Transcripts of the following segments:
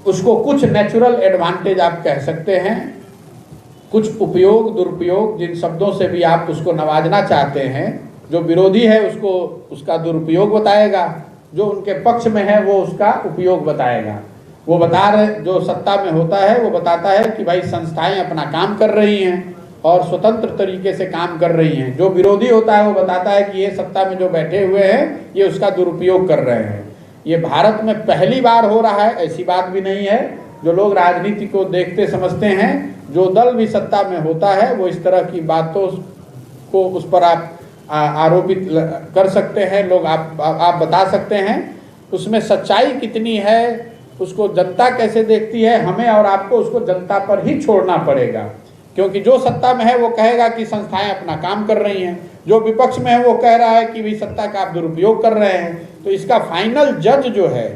उसको कुछ natural advantage आप कह सकते हैं, कुछ उपयोग दुरुपयोग, जिन शब्दों से भी आप उसको नवाजना चाहते हैं, जो विरोधी है उसको उसका दुरुपयोग बताएगा, जो उनके पक्ष में है वो उसका उपयोग बताएगा। वो बता रहे, जो सत्ता में होता है वो बताता है कि भाई संस्थाएं अपना काम कर रही हैं और स्वतंत्र तरीके से काम कर रही हैं। जो विरोधी होता है वो बताता है कि ये सत्ता में जो बैठे हुए हैं ये उसका दुरुपयोग कर रहे हैं। ये भारत में पहली बार हो रहा है, ऐसी बात भी नहीं है। जो लोग राजनीति को देखते समझते हैं, जो दल भी सत्ता में होता है वो इस तरह की बातों को उस पर आप आरोपित कर सकते हैं, लोग आप बता सकते हैं। उसमें सच्चाई कितनी है, उसको जनता कैसे देखती है, हमें और आपको उसको जनता पर ही छोड़ना पड़ेगा। क्योंकि जो सत्ता में है वो कहेगा कि संस्थाएं अपना काम कर रही हैं, जो विपक्ष में है वो कह रहा है कि भी सत्ता का आप दुरुपयोग कर रहे हैं। तो इसका फाइनल जज जो है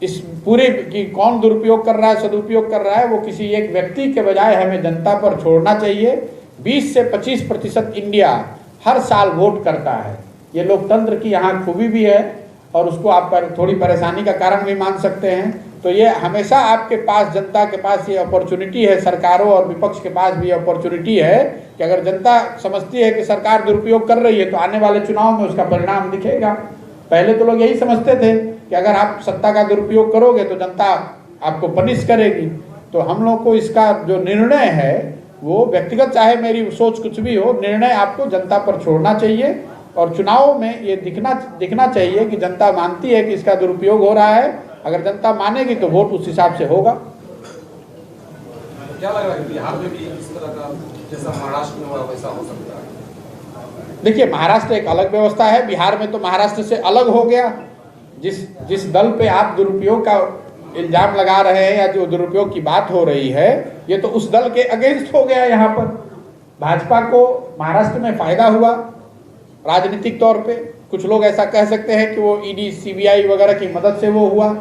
इस पूरे की कौन दुरुपयोग कर रहा है सदुपयोग कर रहा है, वो किसी एक व्यक्ति के बजाय हमें जनता पर छोड़ना चाहिए। 20 से 25% इंडिया हर साल वोट करता है। ये लोकतंत्र की यहाँ खूबी भी है और उसको आप पर थोड़ी परेशानी का कारण भी मान सकते हैं। तो ये हमेशा आपके पास, जनता के पास ये अपॉर्चुनिटी है, सरकारों और विपक्ष के पास भी अपॉर्चुनिटी है कि अगर जनता समझती है कि सरकार दुरुपयोग कर रही है तो आने वाले चुनाव में उसका परिणाम दिखेगा। पहले तो लोग यही समझते थे कि अगर आप सत्ता का दुरुपयोग करोगे तो जनता आपको पनिश करेगी। तो हम लोग को इसका जो निर्णय है वो व्यक्तिगत, चाहे मेरी सोच कुछ भी हो, निर्णय आपको जनता पर छोड़ना चाहिए और चुनाव में ये दिखना चाहिए कि जनता मानती है कि इसका दुरुपयोग हो रहा है। अगर जनता मानेगी तो वोट उस हिसाब से होगा। क्या लग रहा है बिहार में भी इस तरह का जैसा महाराष्ट्र में हुआ वैसा हो सकता है? देखिए, महाराष्ट्र एक अलग व्यवस्था है, बिहार में तो महाराष्ट्र से अलग हो गया। जिस दल पे आप दुरुपयोग का इल्जाम लगा रहे हैं या जो दुरुपयोग की बात हो रही है, ये तो उस दल के अगेंस्ट हो गया। यहाँ पर भाजपा को महाराष्ट्र में फायदा हुआ राजनीतिक तौर पे। कुछ लोग ऐसा कह सकते हैं कि वो ईडी सीबीआई वगैरह की मदद से वो हुआ,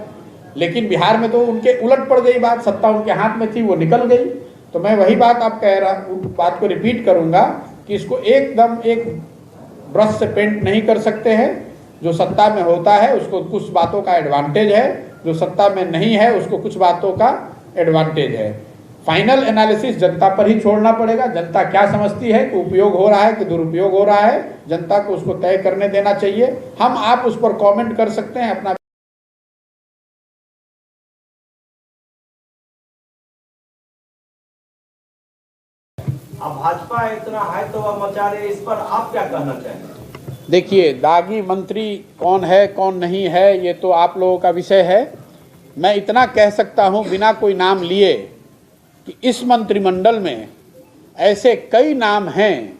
लेकिन बिहार में तो उनके उलट पड़ गई बात, सत्ता उनके हाथ में थी, वो निकल गई। तो मैं वही बात आप कह रहा, बात को रिपीट करूंगा कि इसको एकदम एक ब्रश से पेंट नहीं कर सकते हैं। जो सत्ता में होता है उसको कुछ बातों का एडवांटेज है, जो सत्ता में नहीं है उसको कुछ बातों का एडवांटेज है। फाइनल एनालिसिस जनता पर ही छोड़ना पड़ेगा। जनता क्या समझती है कि उपयोग हो रहा है कि दुरुपयोग हो रहा है, जनता को उसको तय करने देना चाहिए। हम आप उस पर कमेंट कर सकते हैं अपना। अब भाजपा इतना हाई तौबा मचा रही है, इस पर आप क्या कहना चाहेंगे? देखिए, दागी मंत्री कौन है कौन नहीं है ये तो आप लोगों का विषय है। मैं इतना कह सकता हूं बिना कोई नाम लिए कि इस मंत्रिमंडल में ऐसे कई नाम हैं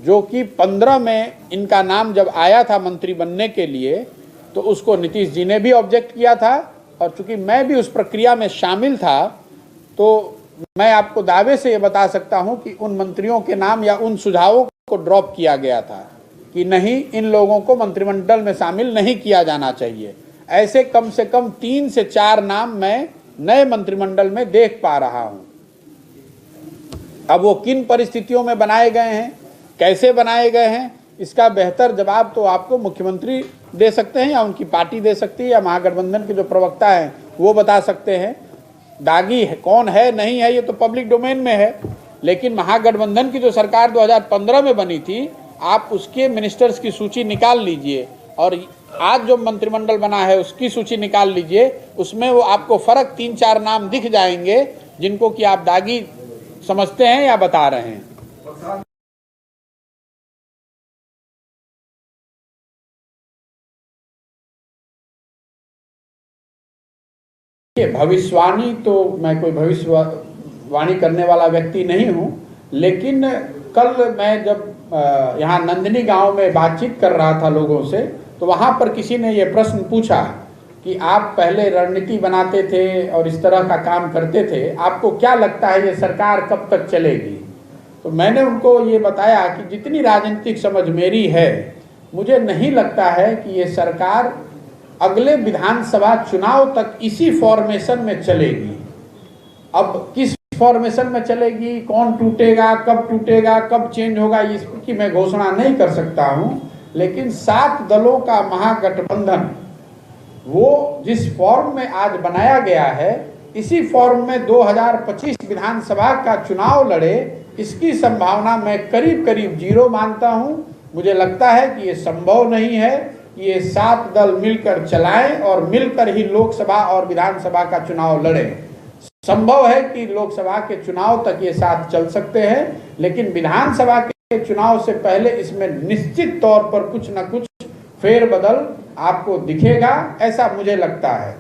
जो कि 15 में इनका नाम जब आया था मंत्री बनने के लिए तो उसको नीतीश जी ने भी ऑब्जेक्ट किया था, और चूंकि मैं भी उस प्रक्रिया में शामिल था तो मैं आपको दावे से ये बता सकता हूं कि उन मंत्रियों के नाम या उन सुझावों को ड्रॉप किया गया था कि नहीं, इन लोगों को मंत्रिमंडल में शामिल नहीं किया जाना चाहिए। ऐसे कम से कम 3 से 4 नाम मैं नए मंत्रिमंडल में देख पा रहा हूं। अब वो किन परिस्थितियों में बनाए गए हैं, कैसे बनाए गए हैं, इसका बेहतर जवाब तो आपको मुख्यमंत्री दे सकते हैं या उनकी पार्टी दे सकती है या महागठबंधन के जो प्रवक्ता हैं वो बता सकते हैं। दागी है, कौन है नहीं है ये तो पब्लिक डोमेन में है, लेकिन महागठबंधन की जो सरकार 2015 में बनी थी, आप उसके मिनिस्टर्स की सूची निकाल लीजिए और आज जो मंत्रिमंडल बना है उसकी सूची निकाल लीजिए। उसमें वो आपको फर्क 3-4 नाम दिख जाएंगे जिनको कि आप दागी समझते हैं या बता रहे हैं। भविष्यवाणी तो मैं कोई भविष्यवाणी करने वाला व्यक्ति नहीं हूं, लेकिन कल मैं जब यहाँ नंदिनी गांव में बातचीत कर रहा था लोगों से, तो वहाँ पर किसी ने ये प्रश्न पूछा कि आप पहले रणनीति बनाते थे और इस तरह का काम करते थे, आपको क्या लगता है ये सरकार कब तक चलेगी? तो मैंने उनको ये बताया कि जितनी राजनीतिक समझ मेरी है, मुझे नहीं लगता है कि ये सरकार अगले विधानसभा चुनाव तक इसी फॉर्मेशन में चलेगी। अब किस फॉर्मेशन में चलेगी, कौन टूटेगा, कब चेंज होगा, इसकी मैं घोषणा नहीं कर सकता हूं, लेकिन 7 दलों का महागठबंधन वो जिस फॉर्म में आज बनाया गया है, इसी फॉर्म में 2025 विधानसभा का चुनाव लड़े, इसकी संभावना मैं करीब करीब 0 मानता हूं। मुझे लगता है कि ये संभव नहीं है कि ये 7 दल मिलकर चलाएं और मिलकर ही लोकसभा और विधानसभा का चुनाव लड़ें। संभव है कि लोकसभा के चुनाव तक ये साथ चल सकते हैं, लेकिन विधानसभा के चुनाव से पहले इसमें निश्चित तौर पर कुछ न कुछ फेरबदल आपको दिखेगा, ऐसा मुझे लगता है।